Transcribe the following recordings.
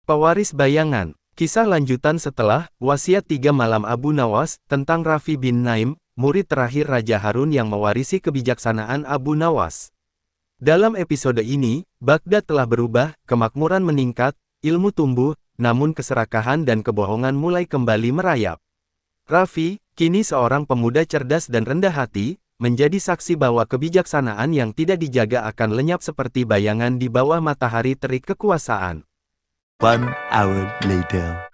Pewaris bayangan. Kisah lanjutan setelah wasiat 3 malam Abu Nawas tentang Rafi bin Naim, murid terakhir Raja Harun yang mewarisi kebijaksanaan Abu Nawas. Dalam episode ini, Baghdad telah berubah, kemakmuran meningkat, ilmu tumbuh, namun keserakahan dan kebohongan mulai kembali merayap. Rafi, kini seorang pemuda cerdas dan rendah hati, menjadi saksi bahwa kebijaksanaan yang tidak dijaga akan lenyap seperti bayangan di bawah matahari terik kekuasaan. 1 hour later.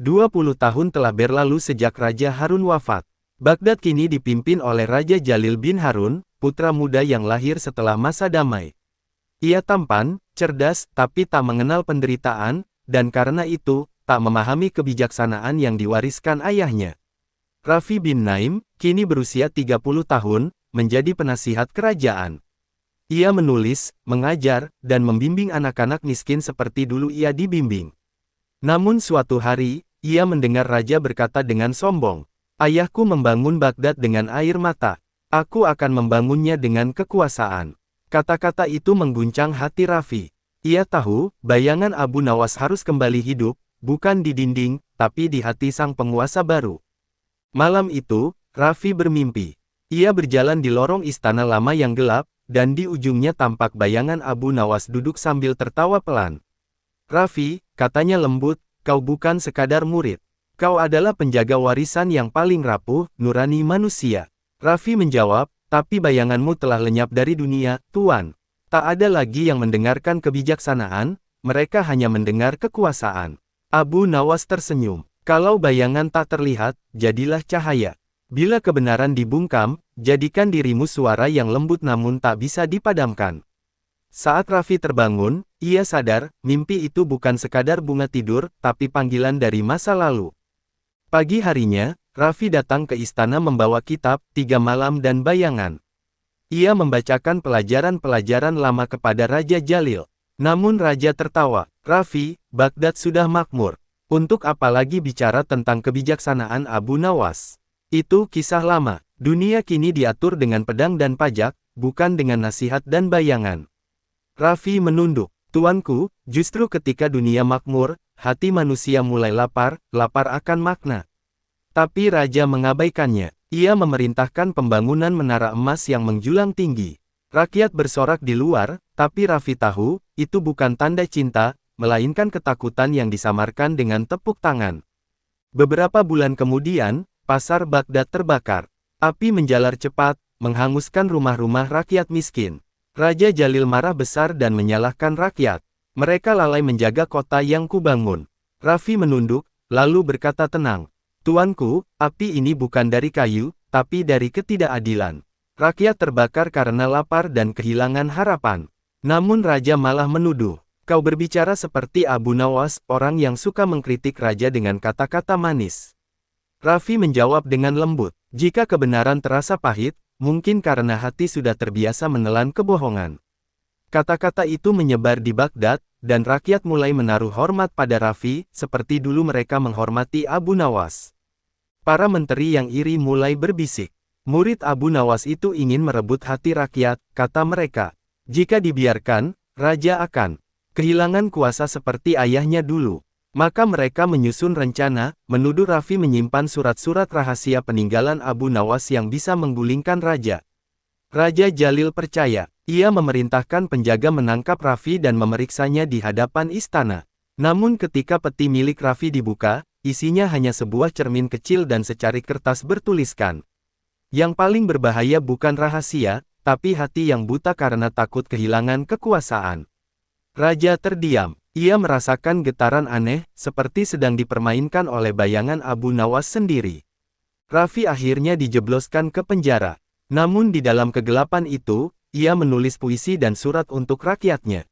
Dua 20 tahun telah berlalu sejak Raja Harun wafat. Baghdad kini dipimpin oleh Raja Jalil bin Harun, putra muda yang lahir setelah masa damai. Ia tampan, cerdas, tapi tak mengenal penderitaan, dan karena itu, tak memahami kebijaksanaan yang diwariskan ayahnya. Rafi bin Naim, kini berusia 30 tahun, menjadi penasihat kerajaan. Ia menulis, mengajar, dan membimbing anak-anak miskin seperti dulu ia dibimbing. Namun suatu hari, ia mendengar raja berkata dengan sombong, "Ayahku membangun Baghdad dengan air mata. Aku akan membangunnya dengan kekuasaan." Kata-kata itu mengguncang hati Rafi. Ia tahu, bayangan Abu Nawas harus kembali hidup, bukan di dinding, tapi di hati sang penguasa baru. Malam itu, Rafi bermimpi. Ia berjalan di lorong istana lama yang gelap, dan di ujungnya tampak bayangan Abu Nawas duduk sambil tertawa pelan. "Rafi," katanya lembut, "kau bukan sekadar murid. Kau adalah penjaga warisan yang paling rapuh, nurani manusia." Rafi menjawab, "Tapi bayanganmu telah lenyap dari dunia, Tuan. Tak ada lagi yang mendengarkan kebijaksanaan, mereka hanya mendengar kekuasaan." Abu Nawas tersenyum. "Kalau bayangan tak terlihat, jadilah cahaya. Bila kebenaran dibungkam, jadikan dirimu suara yang lembut namun tak bisa dipadamkan." Saat Rafi terbangun, ia sadar, mimpi itu bukan sekadar bunga tidur, tapi panggilan dari masa lalu. Pagi harinya, Rafi datang ke istana membawa kitab, 3 malam dan bayangan. Ia membacakan pelajaran-pelajaran lama kepada Raja Jalil. Namun raja tertawa, "Rafi, Baghdad sudah makmur. Untuk apa lagi bicara tentang kebijaksanaan Abu Nawas? Itu kisah lama. Dunia kini diatur dengan pedang dan pajak, bukan dengan nasihat dan bayangan." Rafi menunduk, "Tuanku, justru ketika dunia makmur, hati manusia mulai lapar akan makna." Tapi raja mengabaikannya. Ia memerintahkan pembangunan menara emas yang menjulang tinggi. Rakyat bersorak di luar, tapi Rafi tahu, itu bukan tanda cinta, melainkan ketakutan yang disamarkan dengan tepuk tangan. Beberapa bulan kemudian, pasar Baghdad terbakar. Api menjalar cepat, menghanguskan rumah-rumah rakyat miskin. Raja Jalil marah besar dan menyalahkan rakyat. "Mereka lalai menjaga kota yang kubangun." Rafi menunduk, lalu berkata tenang, "Tuanku, api ini bukan dari kayu, tapi dari ketidakadilan. Rakyat terbakar karena lapar dan kehilangan harapan." Namun raja malah menuduh, "Kau berbicara seperti Abu Nawas, orang yang suka mengkritik raja dengan kata-kata manis." Rafi menjawab dengan lembut, "Jika kebenaran terasa pahit, mungkin karena hati sudah terbiasa menelan kebohongan." Kata-kata itu menyebar di Baghdad, dan rakyat mulai menaruh hormat pada Rafi, seperti dulu mereka menghormati Abu Nawas. Para menteri yang iri mulai berbisik, "Murid Abu Nawas itu ingin merebut hati rakyat," kata mereka. "Jika dibiarkan, raja akan kehilangan kuasa seperti ayahnya dulu." Maka mereka menyusun rencana, menuduh Rafi menyimpan surat-surat rahasia peninggalan Abu Nawas yang bisa menggulingkan raja. Raja Jalil percaya. Ia memerintahkan penjaga menangkap Rafi dan memeriksanya di hadapan istana. Namun ketika peti milik Rafi dibuka, isinya hanya sebuah cermin kecil dan secari kertas bertuliskan, "Yang paling berbahaya bukan rahasia, tapi hati yang buta karena takut kehilangan kekuasaan." Raja terdiam. Ia merasakan getaran aneh, seperti sedang dipermainkan oleh bayangan Abu Nawas sendiri. Rafi akhirnya dijebloskan ke penjara. Namun di dalam kegelapan itu, ia menulis puisi dan surat untuk rakyatnya.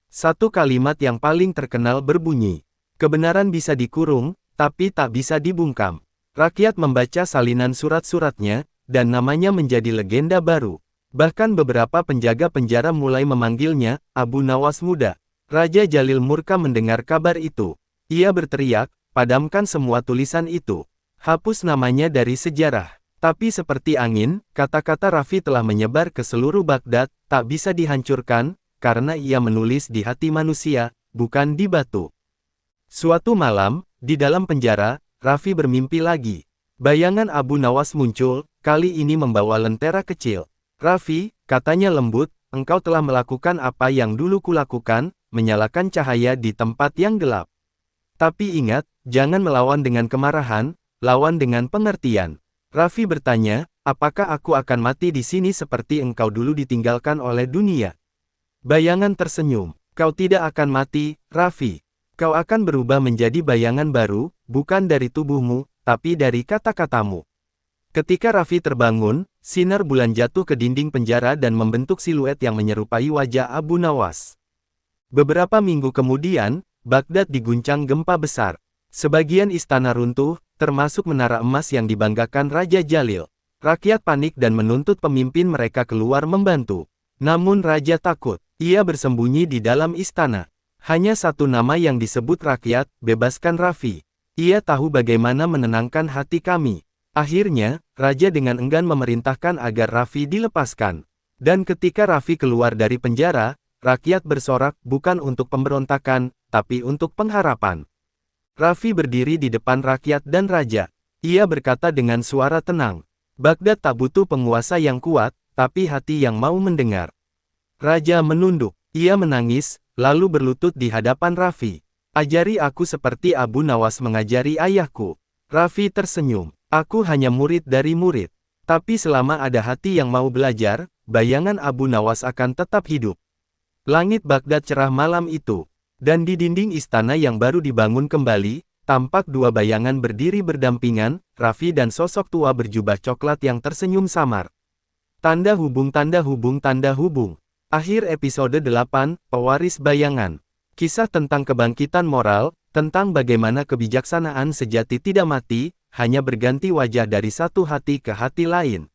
Satu kalimat yang paling terkenal berbunyi, "Kebenaran bisa dikurung, tapi tak bisa dibungkam." Rakyat membaca salinan surat-suratnya, dan namanya menjadi legenda baru. Bahkan beberapa penjaga penjara mulai memanggilnya Abu Nawas Muda. Raja Jalil murka mendengar kabar itu. Ia berteriak, padamkan semua tulisan itu. Hapus namanya dari sejarah. Tapi seperti angin, kata-kata Raffi telah menyebar ke seluruh Baghdad, tak bisa dihancurkan, karena ia menulis di hati manusia, bukan di batu. Suatu malam, di dalam penjara, Raffi bermimpi lagi. Bayangan Abu Nawas muncul, kali ini membawa lentera kecil. Raffi, katanya lembut, engkau telah melakukan apa yang dulu kulakukan, menyalakan cahaya di tempat yang gelap. Tapi ingat, jangan melawan dengan kemarahan, lawan dengan pengertian. Raffi bertanya, apakah aku akan mati di sini seperti engkau dulu ditinggalkan oleh dunia? Bayangan tersenyum, kau tidak akan mati, Raffi. Kau akan berubah menjadi bayangan baru, bukan dari tubuhmu, tapi dari kata-katamu. Ketika Raffi terbangun, sinar bulan jatuh ke dinding penjara dan membentuk siluet yang menyerupai wajah Abu Nawas. Beberapa minggu kemudian, Baghdad diguncang gempa besar. Sebagian istana runtuh, termasuk menara emas yang dibanggakan Raja Jalil. Rakyat panik dan menuntut pemimpin mereka keluar membantu. Namun raja takut. Ia bersembunyi di dalam istana. Hanya satu nama yang disebut rakyat, bebaskan Raffi. Ia tahu bagaimana menenangkan hati kami. Akhirnya, raja dengan enggan memerintahkan agar Raffi dilepaskan. Dan ketika Raffi keluar dari penjara, rakyat bersorak bukan untuk pemberontakan, tapi untuk pengharapan. Raffi berdiri di depan rakyat dan raja. Ia berkata dengan suara tenang, Baghdad tak butuh penguasa yang kuat, tapi hati yang mau mendengar. Raja menunduk. Ia menangis, lalu berlutut di hadapan Raffi. Ajari aku seperti Abu Nawas mengajari ayahku. Raffi tersenyum. Aku hanya murid dari murid. Tapi selama ada hati yang mau belajar, bayangan Abu Nawas akan tetap hidup. Langit Baghdad cerah malam itu. Dan di dinding istana yang baru dibangun kembali, tampak dua bayangan berdiri berdampingan, Raffi dan sosok tua berjubah coklat yang tersenyum samar. Tanda hubung tanda hubung tanda hubung. Akhir episode 8, Pewaris Bayangan. Kisah tentang kebangkitan moral, tentang bagaimana kebijaksanaan sejati tidak mati, hanya berganti wajah dari satu hati ke hati lain.